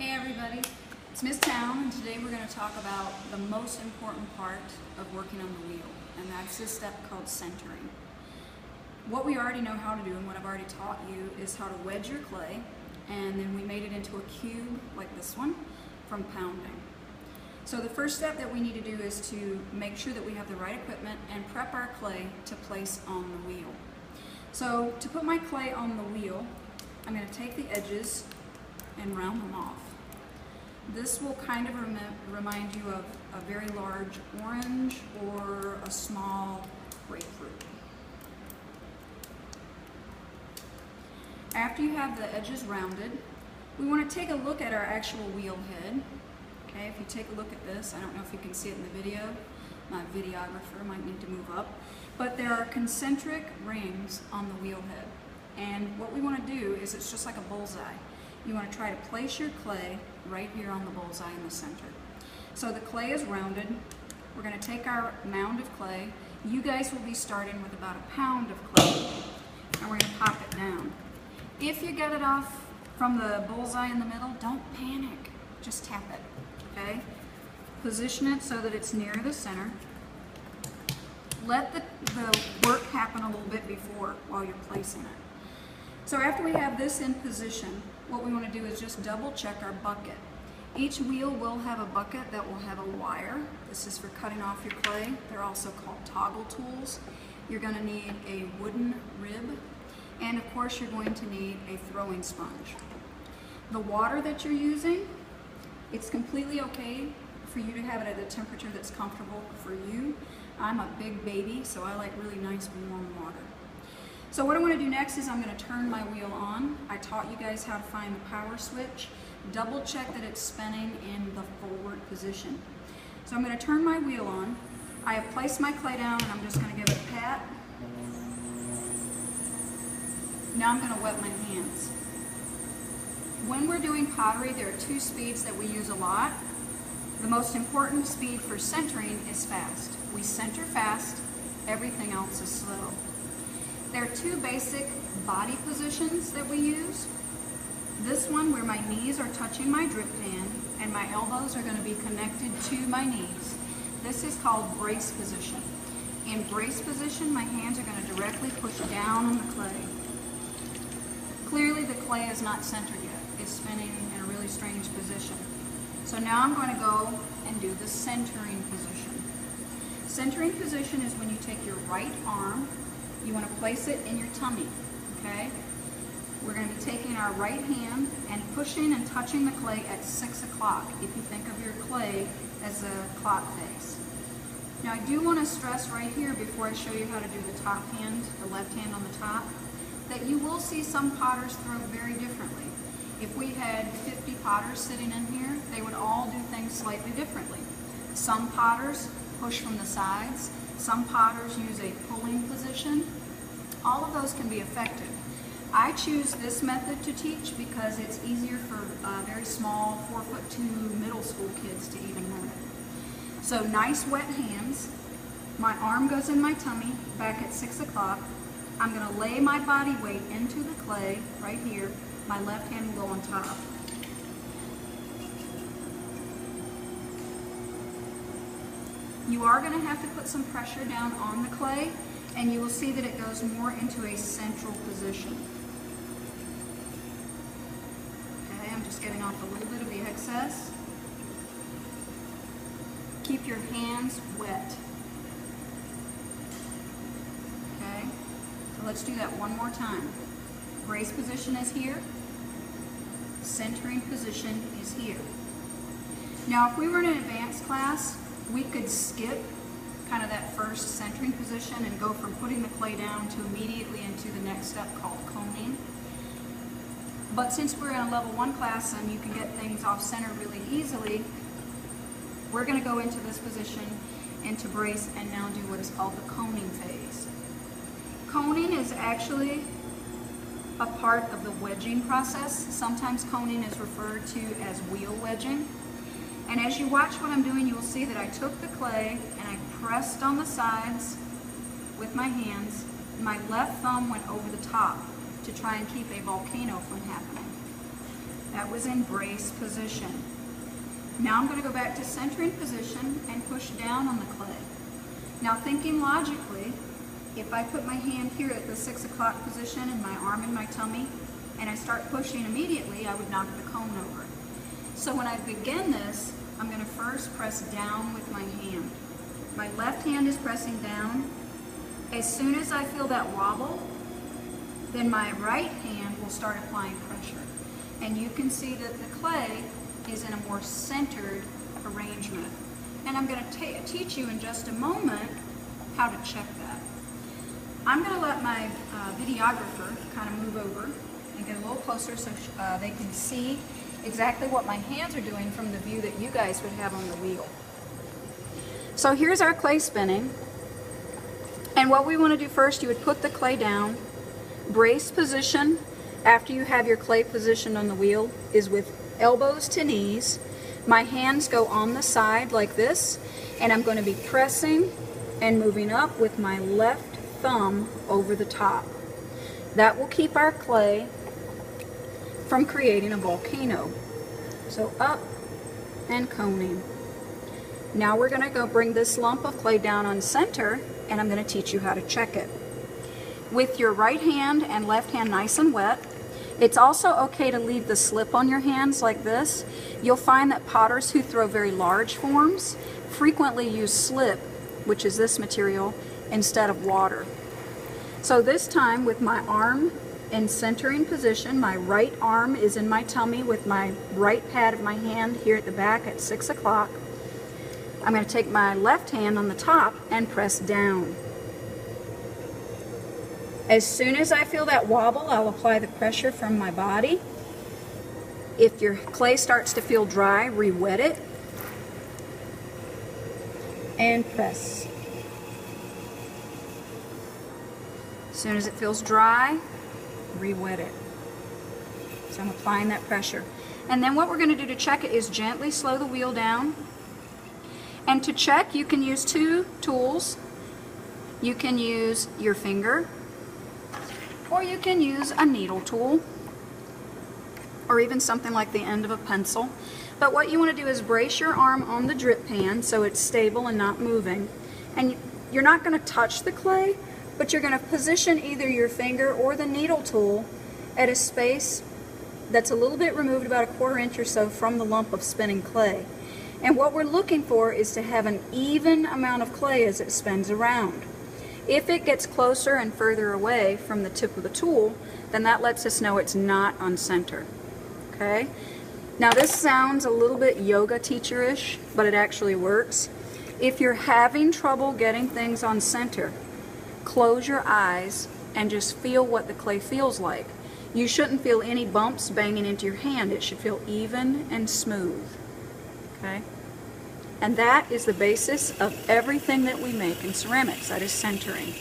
Hey everybody, it's Miss Towne, and today we're going to talk about the most important part of working on the wheel, and that's this step called centering. What we already know how to do and what I've already taught you is how to wedge your clay, and then we made it into a cube like this one from pounding. So the first step that we need to do is to make sure that we have the right equipment and prep our clay to place on the wheel. So to put my clay on the wheel, I'm going to take the edges and round them off. This will kind of remind you of a very large orange or a small grapefruit. After you have the edges rounded, we want to take a look at our actual wheel head. Okay, if you take a look at this, I don't know if you can see it in the video. My videographer might need to move up. But there are concentric rings on the wheel head. And what we want to do is it's just like a bullseye. You want to try to place your clay right here on the bullseye in the center. So the clay is rounded. We're going to take our mound of clay. You guys will be starting with about a pound of clay, and we're going to pop it down. If you get it off from the bullseye in the middle, don't panic. Just tap it, okay? Position it so that it's near the center. Let the work happen a little bit before while you're placing it. So after we have this in position, what we want to do is just double check our bucket. Each wheel will have a bucket that will have a wire. This is for cutting off your clay. They're also called toggle tools. You're going to need a wooden rib, and of course you're going to need a throwing sponge. The water that you're using, it's completely okay for you to have it at a temperature that's comfortable for you. I'm a big baby, so I like really nice warm water. So what I want to do next is I'm going to turn my wheel on. I taught you guys how to find the power switch. Double check that it's spinning in the forward position. So I'm going to turn my wheel on. I have placed my clay down and I'm just going to give it a pat. Now I'm going to wet my hands. When we're doing pottery, there are two speeds that we use a lot. The most important speed for centering is fast. We center fast, everything else is slow. There are two basic body positions that we use. This one where my knees are touching my drip pan and my elbows are going to be connected to my knees. This is called brace position. In brace position, my hands are going to directly push down on the clay. Clearly the clay is not centered yet. It's spinning in a really strange position. So now I'm going to go and do the centering position. Centering position is when you take your right arm, you want to place it in your tummy, okay? We're going to be taking our right hand and pushing and touching the clay at 6 o'clock, if you think of your clay as a clock face. Now I do want to stress right here before I show you how to do the top hand, the left hand on the top, that you will see some potters throw very differently. If we had 50 potters sitting in here, they would all do things slightly differently. Some potters push from the sides. Some potters use a pulling position. All of those can be effective. I choose this method to teach because it's easier for very small 4'2" middle school kids to even learn it. So nice wet hands. My arm goes in my tummy back at 6 o'clock. I'm going to lay my body weight into the clay right here. My left hand will go on top. You are going to have to put some pressure down on the clay, and you will see that it goes more into a central position. Okay, I'm just getting off a little bit of the excess. Keep your hands wet. Okay, so let's do that one more time. Brace position is here. Centering position is here. Now, if we were in an advanced class, we could skip kind of that first centering position and go from putting the clay down to immediately into the next step called coning. But since we're in a level 1 class and you can get things off center really easily, we're going to go into this position, into brace, and now do what is called the coning phase. Coning is actually a part of the wedging process. Sometimes coning is referred to as wheel wedging. And as you watch what I'm doing, you will see that I took the clay and I pressed on the sides with my hands. My left thumb went over the top to try and keep a volcano from happening. That was in brace position. Now I'm going to go back to centering position and push down on the clay. Now thinking logically, if I put my hand here at the 6 o'clock position and my arm in my tummy, and I start pushing immediately, I would knock the cone over. So when I begin this, I'm going to first press down with my hand. My left hand is pressing down. As soon as I feel that wobble, then my right hand will start applying pressure. And you can see that the clay is in a more centered arrangement. And I'm going to teach you in just a moment how to check that. I'm going to let my videographer kind of move over and get a little closer so they can see exactly what my hands are doing from the view that you guys would have on the wheel. So here's our clay spinning. And what we want to do first, you would put the clay down. Brace position, after you have your clay positioned on the wheel, is with elbows to knees. My hands go on the side like this, and I'm going to be pressing and moving up with my left thumb over the top. That will keep our clay from creating a volcano. So up and coning. Now we're going to go bring this lump of clay down on center, and I'm going to teach you how to check it. With your right hand and left hand nice and wet, it's also okay to leave the slip on your hands like this. You'll find that potters who throw very large forms frequently use slip, which is this material, instead of water. So this time with my arm in centering position, my right arm is in my tummy with my right pad of my hand here at the back at 6 o'clock. I'm going to take my left hand on the top and press down. As soon as I feel that wobble, I'll apply the pressure from my body. If your clay starts to feel dry, re-wet it and press. As soon as it feels dry, re-wet it. So I'm applying that pressure. And then what we're going to do to check it is gently slow the wheel down. And to check, you can use two tools. You can use your finger, or you can use a needle tool, or even something like the end of a pencil. But what you want to do is brace your arm on the drip pan so it's stable and not moving. And you're not going to touch the clay, but you're going to position either your finger or the needle tool at a space that's a little bit removed, about 1/4 inch or so from the lump of spinning clay. And what we're looking for is to have an even amount of clay as it spins around. If it gets closer and further away from the tip of the tool, then that lets us know it's not on center. Okay? Now this sounds a little bit yoga teacher-ish, but it actually works. If you're having trouble getting things on center, close your eyes and just feel what the clay feels like. You shouldn't feel any bumps banging into your hand. It should feel even and smooth. Okay? And that is the basis of everything that we make in ceramics. That is centering.